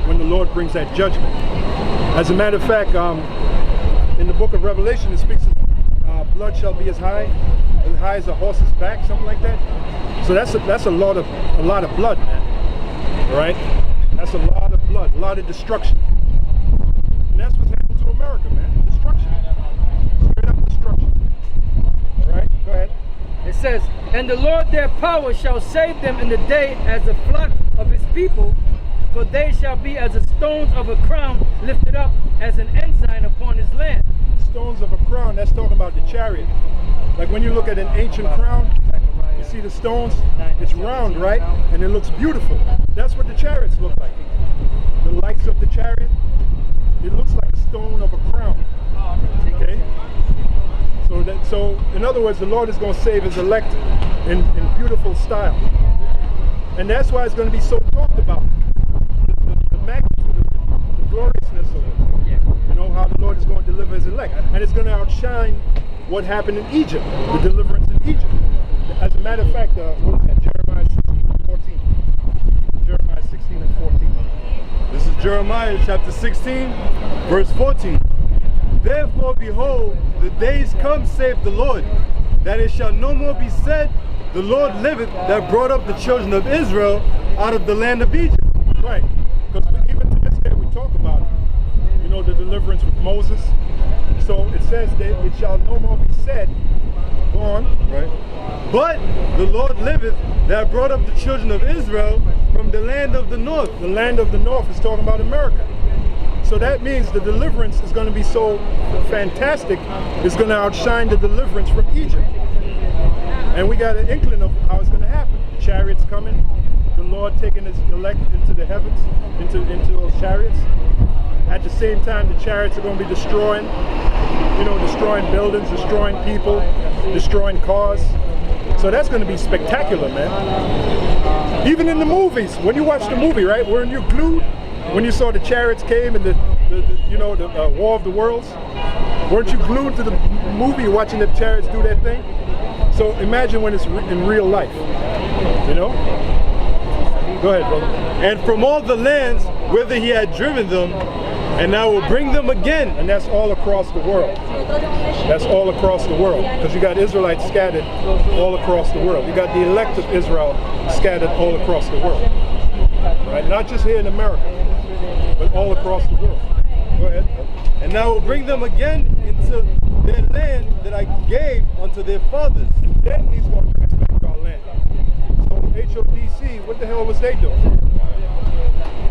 when the Lord brings that judgment. As a matter of fact, in the book of Revelation, it speaks of blood shall be as high as a horse's back, something like that. So that's a lot of blood, man. All right, that's a lot of blood, a lot of destruction, and that's what's happened to America, man. Destruction, straight up destruction. All right, go ahead. It says, and the Lord their power shall save them in the day as the flock of his people, for they shall be as the stones of a crown lifted up as an ensign upon his land. Stones of a crown, that's talking about the chariot. Like when you look at an ancient crown, you see the stones, it's round, right? And it looks beautiful. That's what the chariots look like. The likes of the chariot, it looks like a stone of a crown. Okay? So in other words, the Lord is going to save his elect in beautiful style. And that's why it's going to be so talked about. The magnitude, the gloriousness of it. You know, how the Lord is going to deliver his elect. And it's going to outshine what happened in Egypt, the deliverance in Egypt. As a matter of fact, what is that? Jeremiah 16:14. Jeremiah 16 and 14. This is Jeremiah chapter 16, verse 14. Therefore, behold, the days come, saith the Lord, that it shall no more be said, the Lord liveth, that brought up the children of Israel out of the land of Egypt. Right, because even to this day we talk about it. You know, the deliverance with Moses. So it says that it shall no more be said, go on. Right. But the Lord liveth, that brought up the children of Israel from the land of the north. The land of the north is talking about America. So that means the deliverance is going to be so fantastic, it's going to outshine the deliverance from Egypt. And we got an inkling of how it's going to happen. The chariots coming, the Lord taking his elect into the heavens, into those chariots. At the same time, the chariots are going to be destroying, you know, destroying buildings, destroying people, destroying cars. So that's going to be spectacular, man. Even in the movies, when you watch the movie, right, weren't you glued? When you saw the chariots came and the War of the Worlds, weren't you glued to the movie watching the chariots do their thing? So imagine when it's in real life, you know? Go ahead, brother. And from all the lands whither he had driven them, and I will bring them again. And that's all across the world. That's all across the world. Because you got Israelites scattered all across the world. You got the elect of Israel scattered all across the world. Right? Not just here in America, but all across the world. Go ahead. And I will bring them again into their land that I gave unto their fathers. And then he's going to bring us back to our land. So HODC, what the hell was they doing?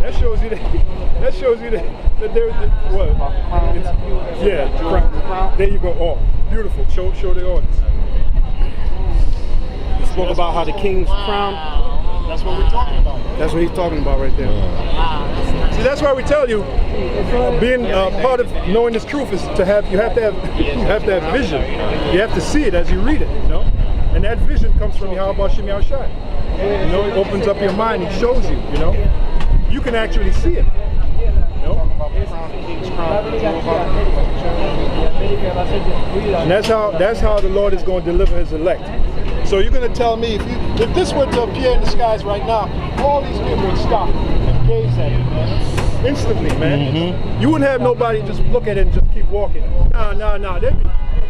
That shows you that they're what? Yeah, there you go. Oh, beautiful. Show the audience. You spoke about how the king's crown. That's what we're talking about. That's what he's talking about right there. See, that's why we tell you, being part of knowing this truth is you have to have vision. You have to see it as you read it, you know. And that vision comes from Yahweh Shem Yahushai. You know, it opens up your mind. He shows you, you know. You can actually see it. You know? And that's how the Lord is going to deliver his elect. So you're going to tell me, if this were to appear in the skies right now, all these people would stop and gaze at it, man. Instantly, man. Mm-hmm. You wouldn't have nobody just look at it and just keep walking. Nah. They'd be,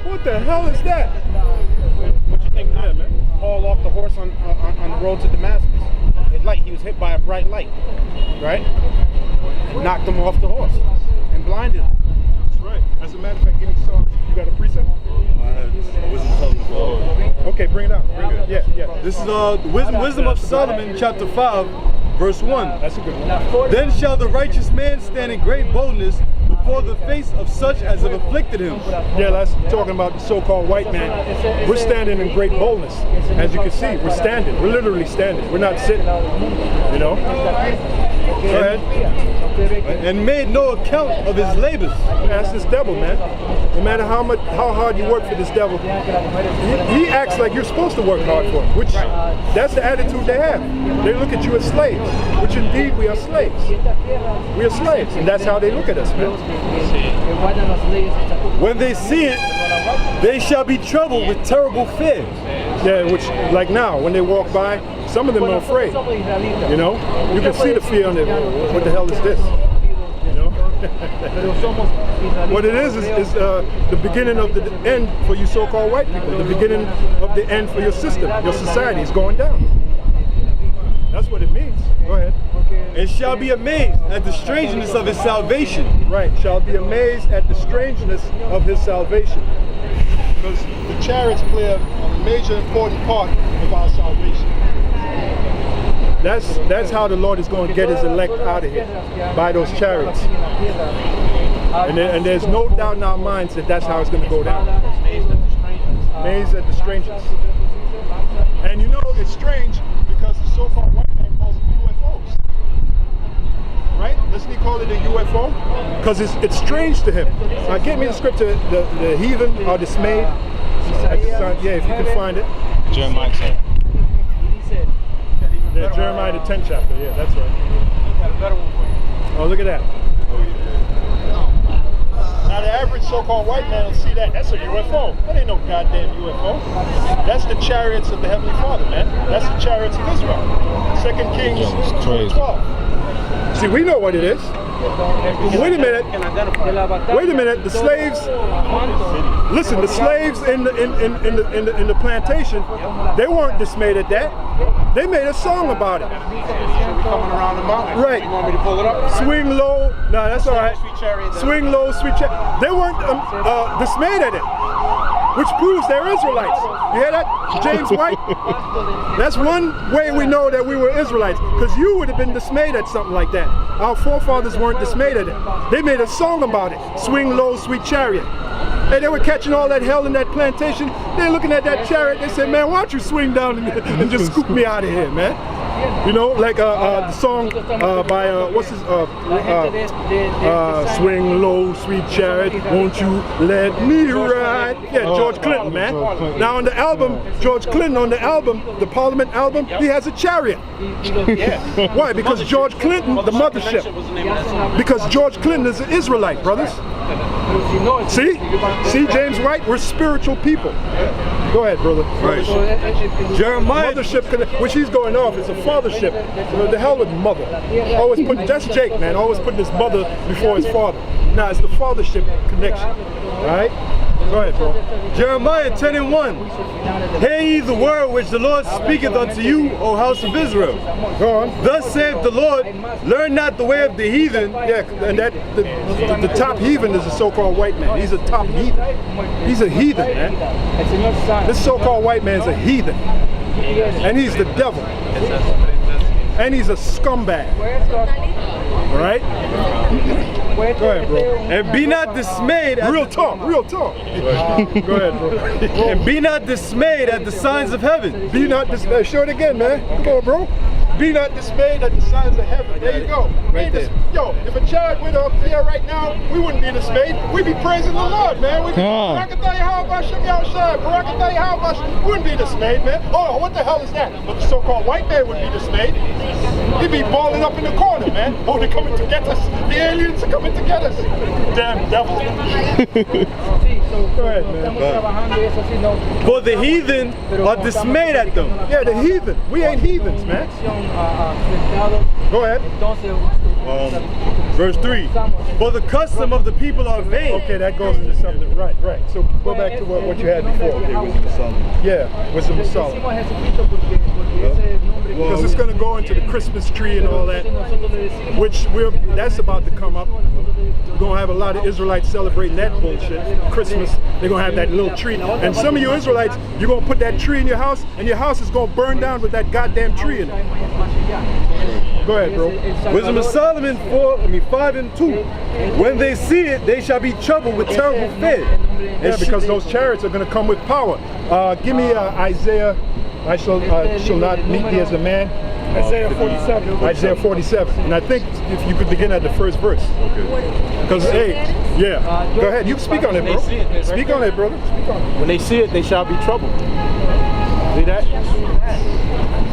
what the hell is that? What you think, man? Paul off the horse on the road to Damascus. He was hit by a bright light, right? And knocked him off the horse and blinded him. That's right. As a matter of fact, give me some. You got a precept? Okay, bring it out. Bring it. Yeah. This is the wisdom of Solomon, chapter 5, verse 1. That's a good one. Then shall the righteous man stand in great boldness before the face of such as have afflicted him. Yeah, that's talking about the so-called white man. We're standing in great boldness. As you can see, we're standing. We're literally standing. We're not sitting. You know? Go ahead. And made no account of his labors. That's this devil, man. No matter how hard you work for this devil, he acts like you're supposed to work hard for him, which that's the attitude they have. They look at you as slaves, which indeed we are slaves. We are slaves, and that's how they look at us, man. When they see it, they shall be troubled with terrible fear. Yeah, which, like now, when they walk by, some of them are afraid. You know? You can see the fear on them. What the hell is this? You know? What it is the beginning of the end for you so-called white people. The beginning of the end for your system. Your society is going down. That's what it means. Go ahead. And shall be amazed at the strangeness of his salvation. Right, shall be amazed at the strangeness of his salvation. Because the chariots play a major important part of our salvation. That's how the Lord is going to get his elect out of here, by those chariots. And there's no doubt in our minds that that's how it's going to go down. Amazed at the strangeness. And you know, it's strange because the so-called white man calls them UFOs. Right? Doesn't he call it a UFO? Because it's strange to him. Give me the scripture. The heathen are dismayed. Yeah, if you can find it. Jeremiah 10. Yeah, Jeremiah the 10th chapter. Yeah, that's right. Oh, look at that. Now the average so-called white man will see that. That's a UFO. That ain't no goddamn UFO. That's the chariots of the Heavenly Father, man. That's the chariots of Israel. 2 Kings 12. See, we know what it is. Wait a minute. Wait a minute. The slaves. Listen, the slaves in the plantation, they weren't dismayed at that. They made a song about it. Coming around the mountain. Right. You want me to pull it up? Swing low. No, that's all right. Swing low, sweet chariot. They weren't dismayed at it, which proves they're Israelites. You hear that, James White? That's one way we know that we were Israelites, because you would have been dismayed at something like that. Our forefathers weren't dismayed at it. They made a song about it. Swing low, sweet chariot. And they were catching all that hell in that plantation. They're looking at that chariot. They said, man, why don't you swing down and just scoop me out of here, man? You know, like the song by, what's his, swing low, sweet chariot, won't you let me ride? Yeah, George Clinton, man. Now on the album, George Clinton, on the album, the Parliament album, he has a chariot. Why? Because George Clinton, the mothership. Because George Clinton is an Israelite, brothers. See? See, James White? We're spiritual people. Go ahead, brother. Right. Jeremiah. Mothership, which he's going off, is a fathership. The hell with mother. Always putting, that's Jake, man. Always putting his mother before his father. Now it's the fathership connection. Alright? Go ahead, bro. Jeremiah 10:1. Hear ye the word which the Lord speaketh unto you, O house of Israel. Go on. Thus saith the Lord, learn not the way of the heathen. Yeah, and that the top heathen is a so-called white man. He's a top heathen. He's a heathen, man. This so-called white man's a heathen. And he's the devil. And he's a scumbag. Alright? Go ahead, bro. And be not dismayed. Real talk, real talk. Go ahead, bro. And be not dismayed at the signs of heaven. Be not dismayed. Show it again, man. Come on, bro. Be not dismayed at the signs of heaven. There you go. Right there. Yo, if a child went up here right now, we wouldn't be dismayed. We'd be praising the Lord, man. We'd be, we wouldn't be dismayed, man. Oh, what the hell is that? But the so-called white man would be dismayed. He'd be balling up in the corner, man. Oh, they're coming to get us. The aliens are coming to get us. Damn devil. Go ahead, man. For the heathen are dismayed at them. Yeah, the heathen. We ain't heathens, man. Go ahead. Verse 3. For the custom of the people are vain. Okay, that goes into something. Right, right. So go back to what you had before. Okay, wisdom of Solomon. Yeah, wisdom of Solomon. Because it's going to go into the Christmas tree and all that, which that's about to come up. We're going to have a lot of Israelites celebrating that bullshit. Christmas, they're going to have that little tree. And some of you Israelites, you're going to put that tree in your house, and your house is going to burn down with that goddamn tree in it. Go ahead, bro. Wisdom of Solomon 5:2. When they see it, they shall be troubled with terrible fear. Yeah, because those chariots are going to come with power. Give me Isaiah. I shall not meet thee as a man. Isaiah 47. Isaiah 47. And I think if you could begin at the first verse. Okay. Because, hey, yeah. Go ahead. You speak on it, bro. Speak on it, brother. Speak on it. When they see it, they shall be troubled. See that?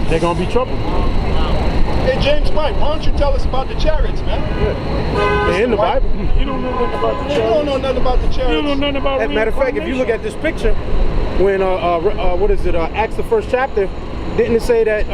They're going to be troubled. Hey, James White, why don't you tell us about the chariots, man? They're in the Bible. You don't know nothing about the chariots. You don't know nothing about the chariots. You don't know nothing about. As a matter of fact, if you look at this picture, when what is it? Acts the 1st chapter. Didn't it say that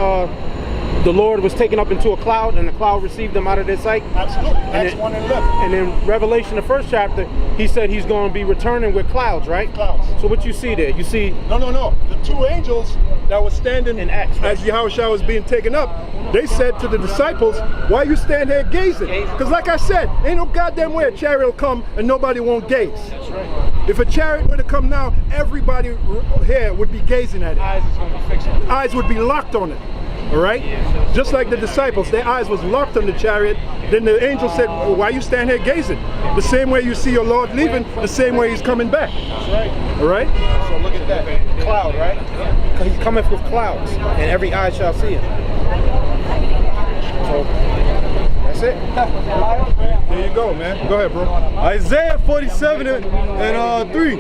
the Lord was taken up into a cloud and the cloud received them out of their sight? Absolutely. Acts 1 and 11. And in Revelation the 1st chapter, he said he's going to be returning with clouds, right? Clouds. So what you see there? You see No. The 2 angels that were standing In Acts, right? as Yahushua was being taken up, they said to the disciples, why you stand here gazing? Because like I said, ain't no goddamn way a chariot will come and nobody won't gaze. That's right. If a chariot were to come now, everybody here would be gazing at it. Eyes is going to be fixed on it. Eyes would be locked on it. All right? Just like the disciples, their eyes was locked on the chariot. Then the angel said, why you stand here gazing? The same way you see your Lord leaving, the same way he's coming back. That's right. All right? So look at that cloud, right? Because he's coming with clouds, and every eye shall see him. So that's it. There you go, man. Go ahead, bro. Isaiah 47 and 3.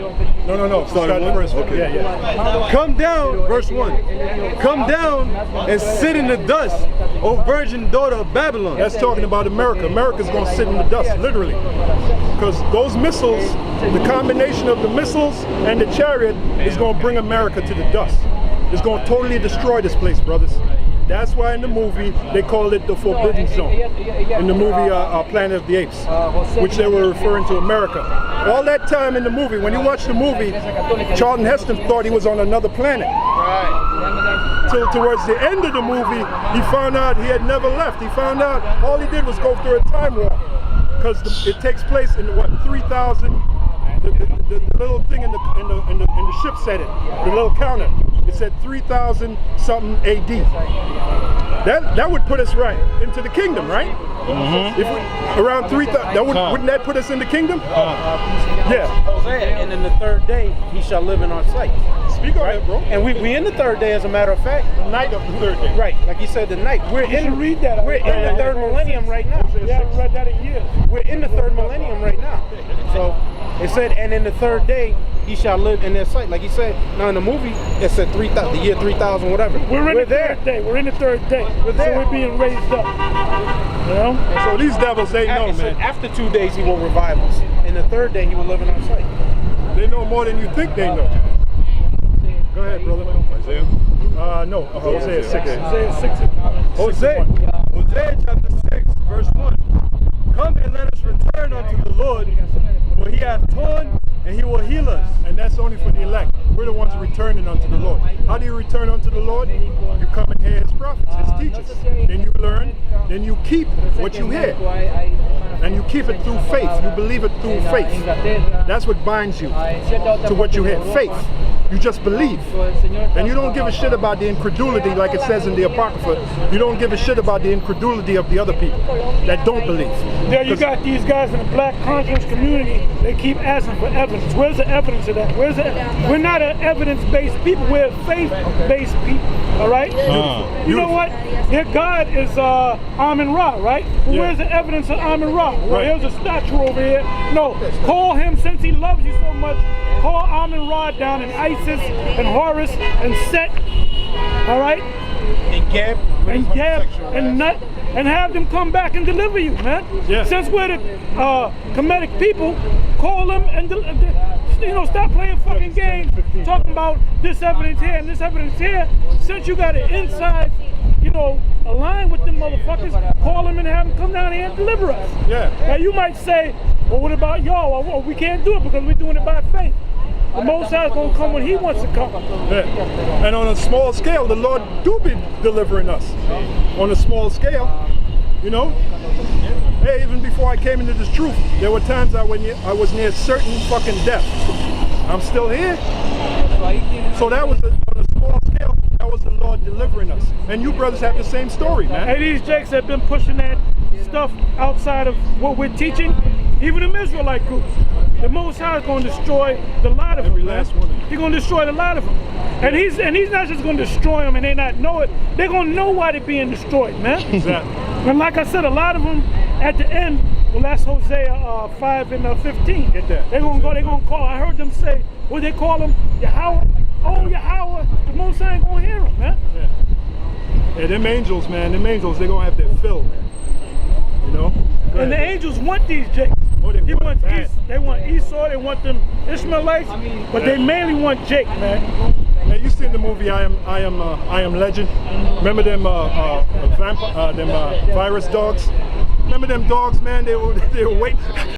No. Start at verse 1. Okay. Yeah. Come down, verse 1. Come down and sit in the dust, O virgin daughter of Babylon. That's talking about America. America's going to sit in the dust, literally. Because those missiles, the combination of the missiles and the chariot is going to bring America to the dust. It's going to totally destroy this place, brothers. That's why in the movie they called it the Forbidden Zone. In the movie Planet of the Apes, which they were referring to America. All that time in the movie, when you watch the movie, Charlton Heston thought he was on another planet. Right. Till towards the end of the movie, he found out he had never left. He found out all he did was go through a time warp, because it takes place in what 3,000. The little thing in the ship said it. The little counter. It said 3,000 something AD. That would put us right into the kingdom, right? If we, around 3,000, wouldn't that put us in the kingdom? Yeah. Hosea, and in the 3rd day he shall live in our sight. Speak on that, bro. And we in the 3rd day, as a matter of fact. The night of the 3rd day. Right, like you said, the night. We're in read that. We're in the 3rd millennium right now. You haven't read that in years. We're in the 3rd millennium right now. So it said, and in the 3rd day he shall live in their sight. Like he said, now in the movie it said 3,000, the year 3,000, whatever. We're in the there. 3rd day. We're in the 3rd day. We're there. So we're being raised up. You know? So these devils, they know, It said, man. after 2 days he will revive us. In the 3rd day he will live in our sight. They know more than you think they know. Go ahead, brother. Isaiah? No, Hosea 6. Hosea chapter 6, verse 1. Come and let us return unto the Lord, for he hath torn and he will heal us. And that's only for the elect. We're the ones returning unto the Lord. How do you return unto the Lord? You come and hear his prophets, his teachers. Then you learn, then you keep what you hear. And you keep it through faith. You believe it through faith. That's what binds you to what you hear. Faith. You just believe. And you don't give a shit about the incredulity, like it says in the Apocrypha. You don't give a shit about the incredulity of the other people that don't believe. Yeah, you got these guys in the black conscience community, they keep asking for evidence. Where's the evidence of that? We're not an evidence-based people, we're a faith-based people, all right? You know what? Their God is Amun-Ra, right? But where's the evidence of Amun-Ra? Well, here's a statue over here. No, call him, since he loves you so much, call Amun-Ra down in Isis and Horus and Set, all right? And Gab And Nut, and have them come back and deliver you, man. Yeah. Since we're the Kemetic people, call them and stop playing fucking games, talking about this evidence here and this evidence here. Since you got an inside, align with them motherfuckers, call them and have them come down here and deliver us. Yeah. Now you might say, well, what about y'all? Well, we can't do it because we're doing it by faith. The Most High is going to come when he wants to come. Yeah. And on a small scale, the Lord do be delivering us. On a small scale, Hey, even before I came into this truth, there were times I was near certain fucking death. I'm still here. So that was on a small scale. That was the Lord delivering us. And you brothers have the same story, man. Hey, these jakes have been pushing that stuff outside of what we're teaching, even them Israelite groups. The Most High is going to destroy the lot of them. Every last one of them. He's going to destroy the lot of them. And he's not just going to destroy them and they not know it. They're going to know why they're being destroyed, man. Exactly. And like I said, a lot of them at the end, well, that's Hosea 5 and 15. Get that. They're going to call, I heard them say, what they call him? Yahweh. Oh, Yahweh. The Most High ain't going to hear him, man. Yeah, them angels, man, they're going to have their fill, man. And the angels want these jakes. Oh, they He wants East, they want Esau, they want them Ishmaelites, but they mainly want Jake, man. Hey, you seen the movie I Am Legend? Remember them virus dogs? Remember them dogs, man? They were waiting.